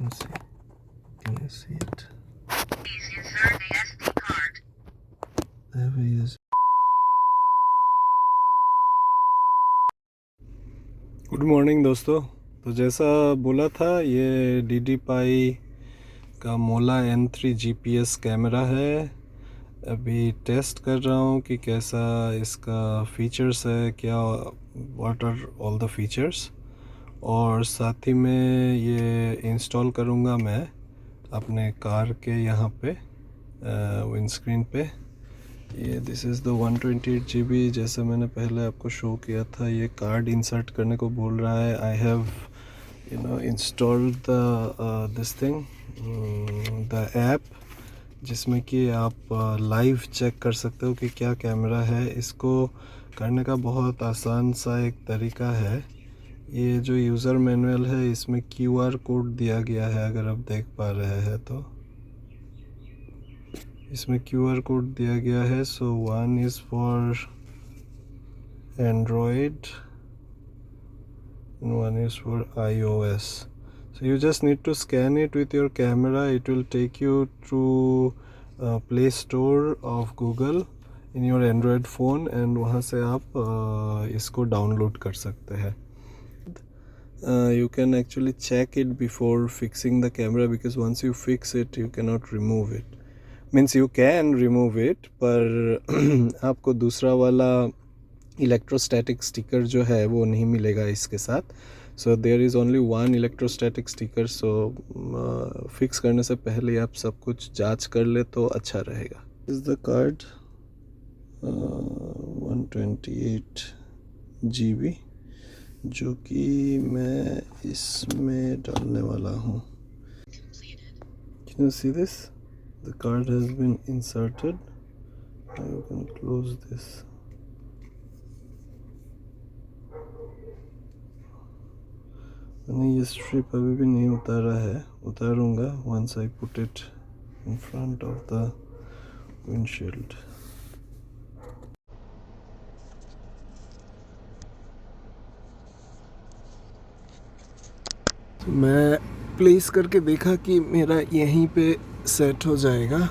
can see. Can you see it? Please insert the SD card. There he is. Good morning दोस्तों। तो जैसा बोला था, ये DDPAI का मोला N3 GPS कैमरा है। अभी टेस्ट कर रहा हूँ कि कैसा इसका फीचर्स है, क्या what are all the features, और साथ ही में ये इंस्टॉल करूँगा मैं अपने कार के यहाँ पे विंडस्क्रीन पे। ये दिस इज़ द 128 GB, जैसे मैंने पहले आपको शो किया था। ये कार्ड इंसर्ट करने को बोल रहा है। I have installed the this thing, the app, जिसमें कि आप लाइव चेक कर सकते हो कि क्या कैमरा है। इसको करने का बहुत आसान सा एक तरीका है। ये जो यूज़र मैनुअल है, इसमें QR कोड दिया गया है, अगर आप देख पा रहे हैं तो इसमें QR कोड दिया गया है। So one is for Android and one is for iOS. So you just need to scan it with your camera. It will take you to Play Store of Google in your Android phone, and वहाँ से आप इसको download कर सकते हैं. You can actually check it before fixing the camera, because once you fix it you cannot remove it. Means you can remove it, पर आपको दूसरा वाला इलेक्ट्रोस्टैटिक स्टिकर जो है वो नहीं मिलेगा इसके साथ. So there is only one electrostatic sticker. So fix करने से पहले आप सब कुछ जांच कर ले तो अच्छा रहेगा. इज़ द कार्ड 128 GB, जो कि मैं इसमें डालने वाला हूँ. Can you see this? The card has been inserted. Now you can close this. मैंने ये स्ट्रिप अभी भी नहीं उतारा है, उतारूंगा once I put it in front of the windshield. मैं प्लेस करके देखा कि मेरा यहीं पे सेट हो जाएगा.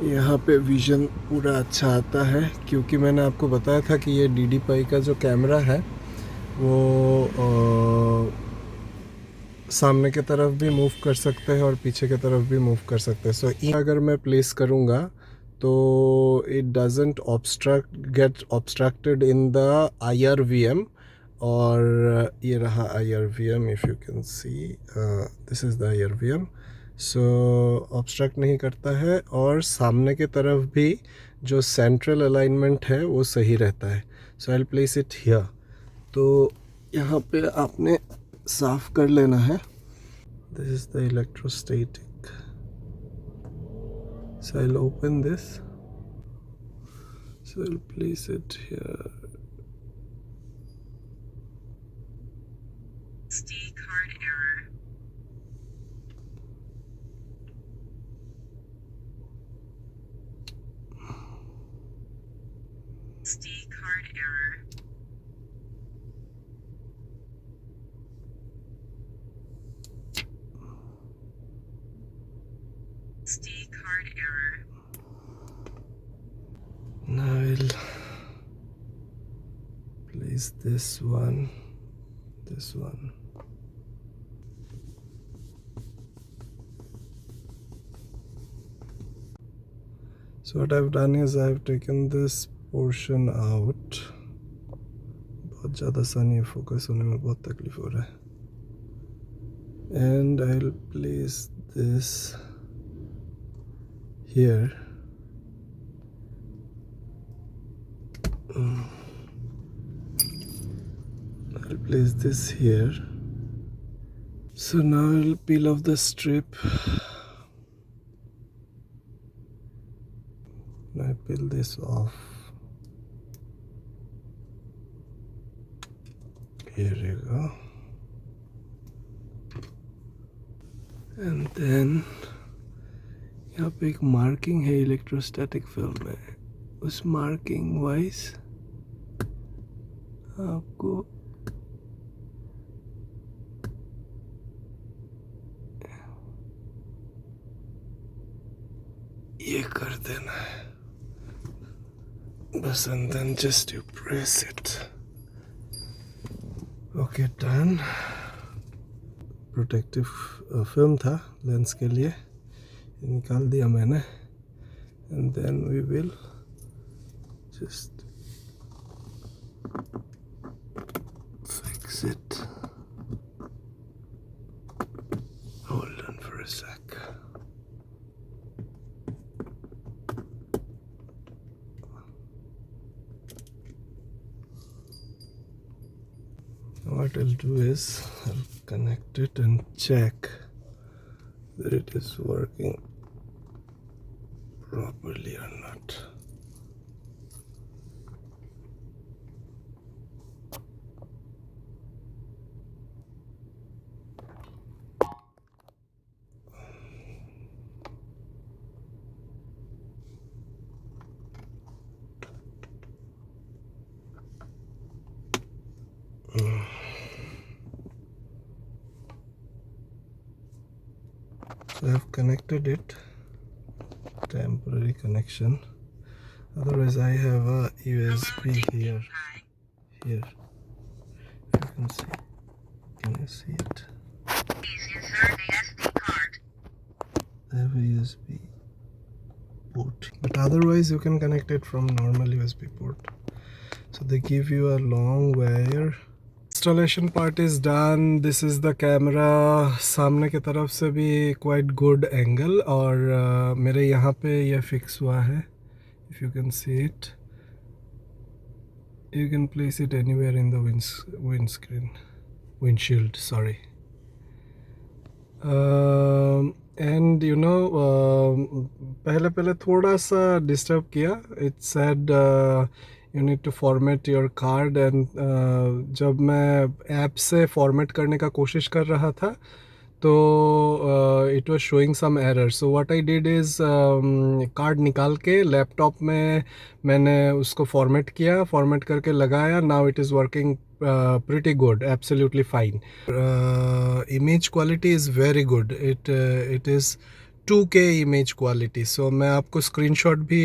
यहाँ पे विज़न पूरा अच्छा आता है, क्योंकि मैंने आपको बताया था कि ये DDPAI का जो कैमरा है वो सामने की तरफ भी मूव कर सकते हैं और पीछे की तरफ भी मूव कर सकते हैं. सो अगर मैं प्लेस करूँगा तो it doesn't get obstructed in the IRVM. और ये रहा IRVM, if you can see, this is the IRVM. So obstruct नहीं करता है, और सामने की तरफ भी जो सेंट्रल अलाइनमेंट है वो सही रहता है. So I will place it here. तो यहाँ पे आपने साफ कर लेना है. This is the electrostatic. So I will open this. So I will place it here. SD card error. SD card error. SD card error. Now I will place this one. So what I've done is I've taken this portion out. बहुत ज़्यादा सा नहीं, focus होने में बहुत तकलीफ हो रहा है. And I'll place this here. I'll place this here. So now I'll peel off the strip. I peel this off. Here you go. And then यहाँ पे एक मार्किंग है इलेक्ट्रोस्टैटिक फिल्म में. उस मार्किंग वाइज आपको ये कर देना है बस, and then just you press it. Okay, done. Protective film था लेंस के लिए, निकाल दिया मैंने, and then we will just fix it. Hold on for a sec. What I'll do is I'll connect it and check that it is working properly or not. So I've connected it, temporary connection. Otherwise I have a USB here. Here, you can see. Can you see it? Please insert the SD card. I have a USB port, but otherwise you can connect it from normal USB port. So they give you a long wire. Installation part is done. This is the camera. सामने की तरफ से भी quite good angle, और मेरे यहाँ पे ये fix हुआ है. If you can see it, you can place it anywhere in the windshield, sorry. And you know, पहले थोड़ा सा डिस्टर्ब किया. It said you need to format your card, and जब मैं ऐप से फॉर्मेट करने का कोशिश कर रहा था तो it was showing some error. So what I did is card निकाल के लैपटॉप में मैंने उसको फॉर्मेट किया, फॉर्मेट करके लगाया. Now it is working pretty good, absolutely fine. Image quality is very good. It is 2K image quality. So मैं आपको स्क्रीनशॉट भी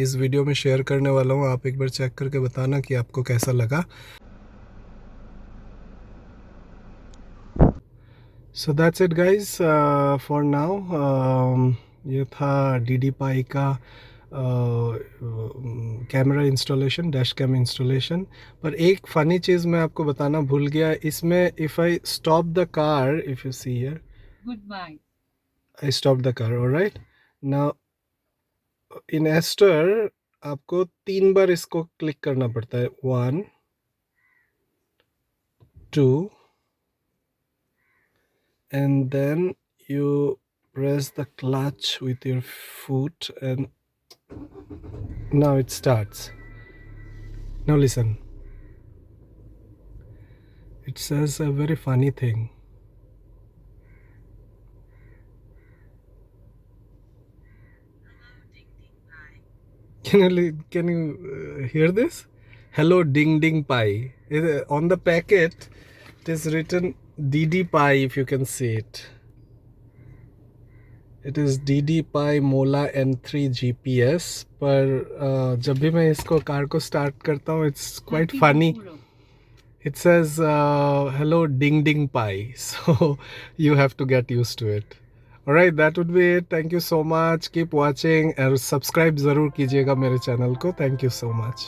इस वीडियो में शेयर करने वाला हूँ. आप एक बार चेक करके बताना कि आपको कैसा लगा. So that's it guys for now. ये था DDPAI का camera installation, dash cam installation. पर एक फ़नी चीज़ मैं आपको बताना भूल गया. इसमें if I stop the car, if you see here, Goodbye. I stopped the car. All right. Now in Astor आपको 3 बार इसको क्लिक करना पड़ता है. 1, 2, and then you press the clutch with your foot, and now it starts. Now listen. It says a very funny thing. Can you hear this? Hello ding ding pie. On the packet it is written DDPAI, if you can see it. It is DDPAI Mola N3 GPS. पर जब भी मैं इसको car को start करता हूँ, it's quite funny. It says hello ding ding pie. So you have to get used to it. Alright, that would be it. Thank you so much. Keep watching and subscribe ज़रूर कीजिएगा मेरे channel को. Thank you so much.